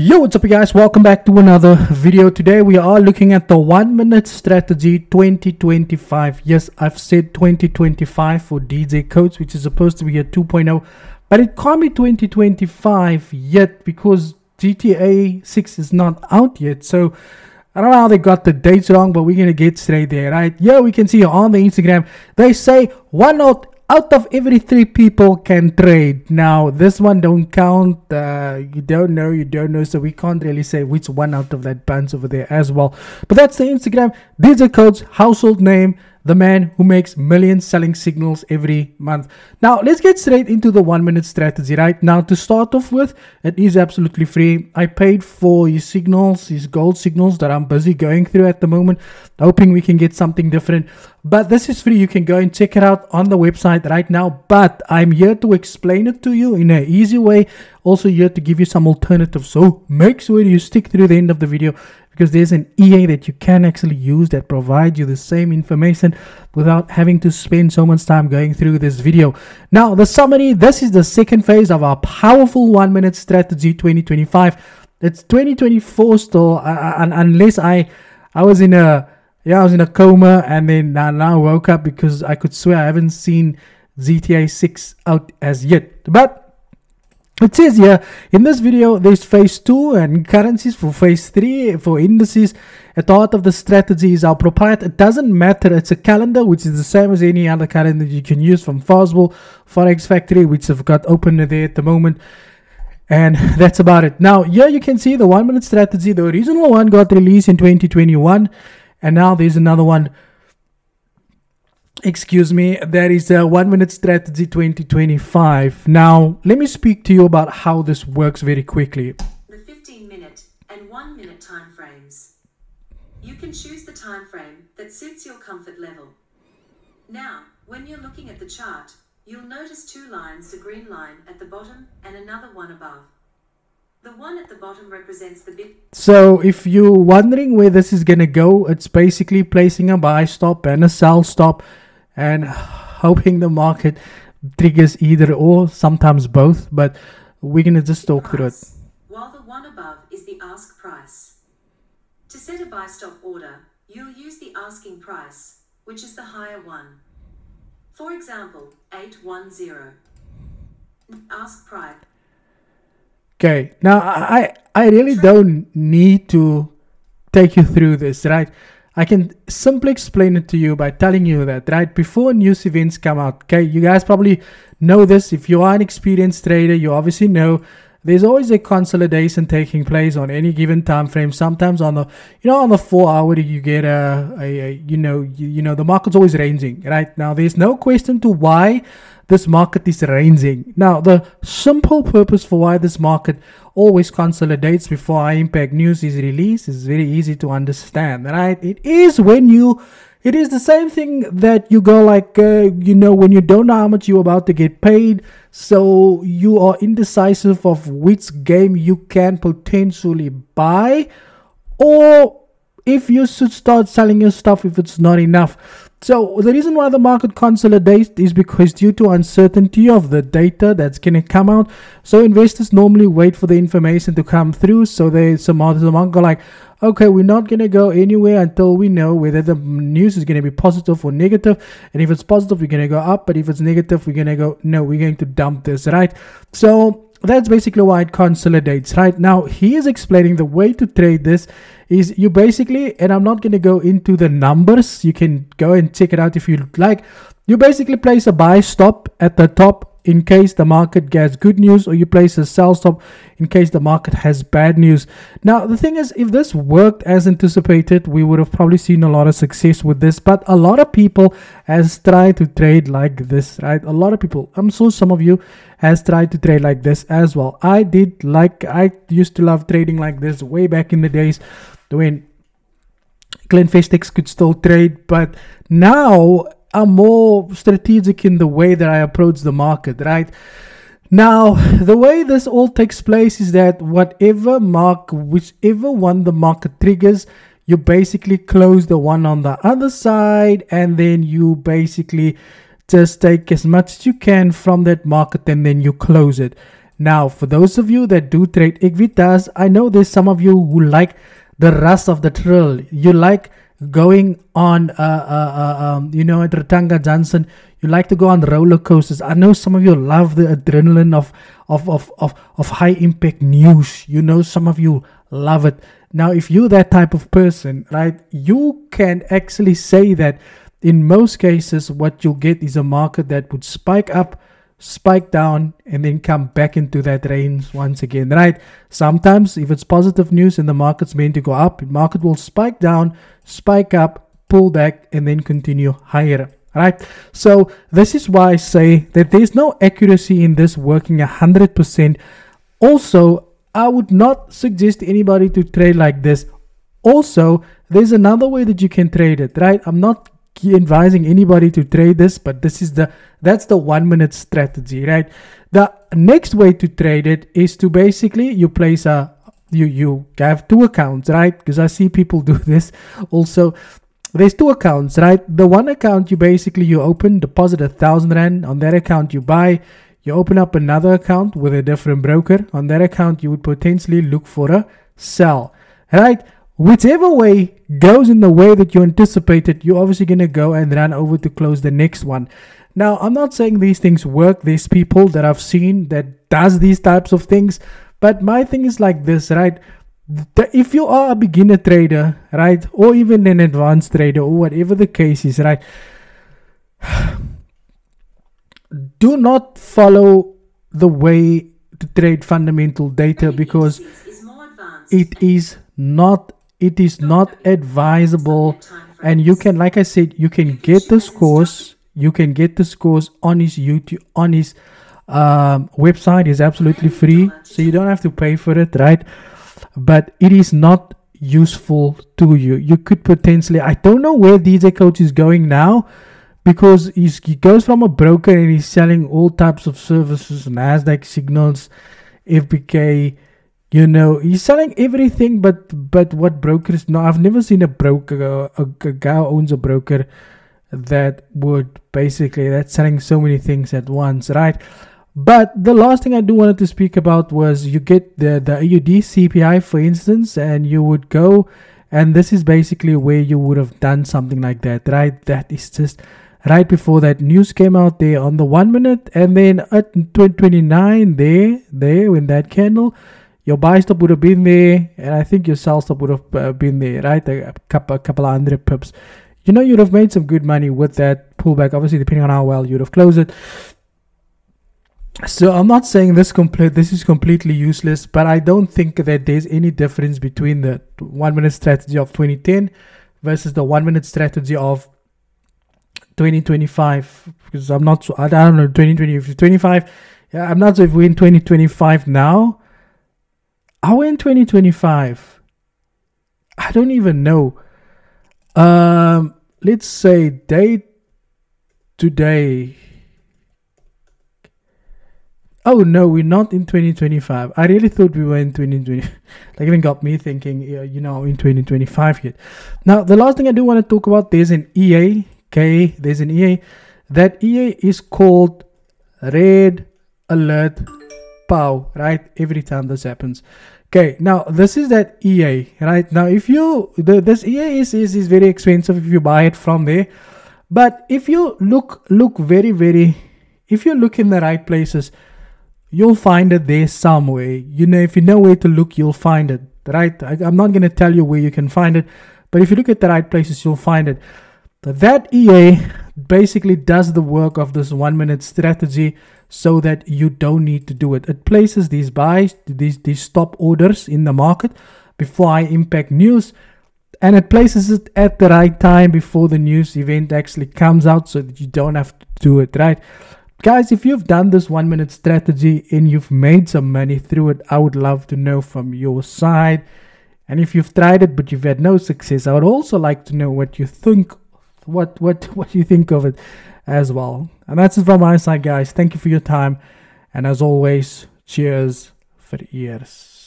Yo, what's up you guys, welcome back to another video. Today we are looking at the 1 minute strategy 2025. Yes, I've said 2025 for DJ codes, which is supposed to be a 2.0, but it can't be 2025 yet because GTA 6 is not out yet. So I don't know how they got the dates wrong, but we're gonna get straight there, right? Yeah, we can see on the Instagram they say one out of every 3 people can trade. Now this one don't count. You don't know, so we can't really say which one out of that bunch over there as well. But that's the Instagram DJ codes household name, the man who makes millions selling signals every month. Now let's get straight into the 1 minute strategy. Right now, to start off with, it is absolutely free. I paid for his signals, his gold signals that I'm busy going through at the moment, hoping we can get something different. But this is free. You can go and check it out on the website right now, but I'm here to explain it to you in an easy way, also here to give you some alternatives. So make sure you stick through the end of the video, because there's an EA that you can actually use that provides you the same information without having to spend so much time going through this video. Now, the summary, this is the second phase of our powerful 1 minute strategy 2025. It's 2024 still, unless I was in a coma and then now woke up, because I could swear I haven't seen GTA 6 out as yet. But it says here in this video there's phase 2 and currencies for phase 3 for indices. At the heart of the strategy is our proprietary. It doesn't matter, it's a calendar which is the same as any other calendar you can use from Fastball, Forex Factory, which I've got open there at the moment. And that's about it. Now here you can see the 1 minute strategy. The original one got released in 2021, and now there's another one. Excuse me, that is a 1 minute strategy 2025. Now let me speak to you about how this works very quickly. The 15-minute and 1 minute time frames. You can choose the time frame that suits your comfort level. Now, when you're looking at the chart, you'll notice 2 lines, the green line at the bottom and another one above. The one at the bottom represents the bit. So if you're wondering where this is gonna go, it's basically placing a buy stop and a sell stop and hoping the market triggers either or, sometimes both, but we're gonna just talk through it. While the one above is the ask price. To set a buy stop order, you'll use the asking price, which is the higher one. For example, 810. Ask price. Okay, now I really don't need to take you through this, right? I can simply explain it to you by telling you that, right, before news events come out. Okay, you guys probably know this. If you are an experienced trader, you obviously know there's always a consolidation taking place on any given time frame. Sometimes on the on the 4 hour you get the market's always ranging. Right now, there's no question to why this market is ranging. Now, the simple purpose for why this market always consolidates before high impact news is released is very easy to understand, right? It is the same thing that you go like, when you don't know how much you're about to get paid, so you are indecisive of which game you can potentially buy, or if you should start selling your stuff if it's not enough. So the reason why the market consolidates is because due to uncertainty of the data that's going to come out. So investors normally wait for the information to come through. So the market go like, okay, we're not going to go anywhere until we know whether the news is going to be positive or negative. And if it's positive, we're going to go up. But if it's negative, we're going to go, no, we're going to dump this, right? So that's basically why it consolidates. Right now, he is explaining the way to trade this is you basically, and I'm not going to go into the numbers, you can go and check it out if you like. You basically place a buy stop at the top in case the market gets good news, or you place a sell stop in case the market has bad news. Now the thing is, if this worked as anticipated, we would have probably seen a lot of success with this, but a lot of people has tried to trade like this, right? A lot of people, I'm sure some of you has tried to trade like this as well. I used to love trading like this way back in the days when Glenfestex could still trade, but now I'm more strategic in the way that I approach the market, right? Now, the way this all takes place is that whichever one the market triggers, you basically close the one on the other side, and then you basically just take as much as you can from that market and then you close it. Now, for those of you that do trade equitas, I know there's some of you who like the rush of the thrill. You like going on, at Ratanga Johnson. You like to go on roller coasters. I know some of you love the adrenaline of high impact news. Some of you love it. Now, if you're that type of person, right, you can actually say that in most cases, what you'll get is a market that would spike up, spike down, and then come back into that range once again, right? Sometimes if it's positive news and the market's meant to go up, the market will spike down, spike up, pull back, and then continue higher, right? So this is why I say that there's no accuracy in this working 100%. Also, I would not suggest anybody to trade like this. Also, there's another way that you can trade it, right? I'm not advising anybody to trade this, but that's the 1 minute strategy, right? The next way to trade it is to basically you place you have two accounts, right? Because I see people do this also. There's two accounts, right? The one account you open, deposit 1,000 Rand. On that account you buy. You open up another account with a different broker. On that account you would potentially look for a sell, right? Whichever way goes in the way that you anticipated, you're obviously going to go and run over to close the next one. Now, I'm not saying these things work. There's people that I've seen that does these types of things. But my thing is like this, right? If you are a beginner trader, right, or even an advanced trader or whatever the case is, right, do not follow the way to trade fundamental data because it is not advisable. And you can, like I said, you can get this course on his YouTube, on his website. Is absolutely free, so you don't have to pay for it, right? But it is not useful to you. You could potentially, I don't know where DJ Coach is going now, because he goes from a broker and he's selling all types of services, NASDAQ signals, FBK, he's selling everything but what brokers. No, I've never seen a broker, a guy who owns a broker that would basically, that's selling so many things at once, right? But the last thing I do wanted to speak about was you get the AUD CPI, for instance, and you would go, and this is basically where you would have done something like that, right? That is just right before that news came out there on the 1 minute, and then at 29 there when that candle, your buy stop would have been there, and I think your sell stop would have been there, right? A couple of 100 pips. You'd have made some good money with that pullback, obviously depending on how well you'd have closed it. So I'm not saying this is completely useless, but I don't think that there's any difference between the 1 minute strategy of 2010 versus the 1 minute strategy of 2025, because I'm not sure. I don't know, 2020, 25. Yeah, I'm not sure if we're in 2025 now. Are we in 2025? I don't even know. Let's say day today. Oh no, we're not in 2025. I really thought we were in 2020. Like, even got me thinking, in 2025 yet. Now, the last thing I do want to talk about, there's an EA. Okay, there's an EA. That EA is called Red Alert POW, right? Every time this happens. Okay, now this is that EA, right? Now, if you, this EA is very expensive if you buy it from there. But if you look very, if you look in the right places, you'll find it there somewhere. If you know where to look, you'll find it, right? I'm not going to tell you where you can find it, but if you look at the right places, you'll find it. That EA basically does the work of this 1 minute strategy so that you don't need to do it. It places these buys, these stop orders in the market before high impact news, and it places it at the right time before the news event actually comes out so that you don't have to do it, right? Guys, if you've done this 1 minute strategy and you've made some money through it, I would love to know from your side. And if you've tried it but you've had no success, I would also like to know what you think, what you think of it as well. And that's it from my side, guys. Thank you for your time, and as always, cheers for ears.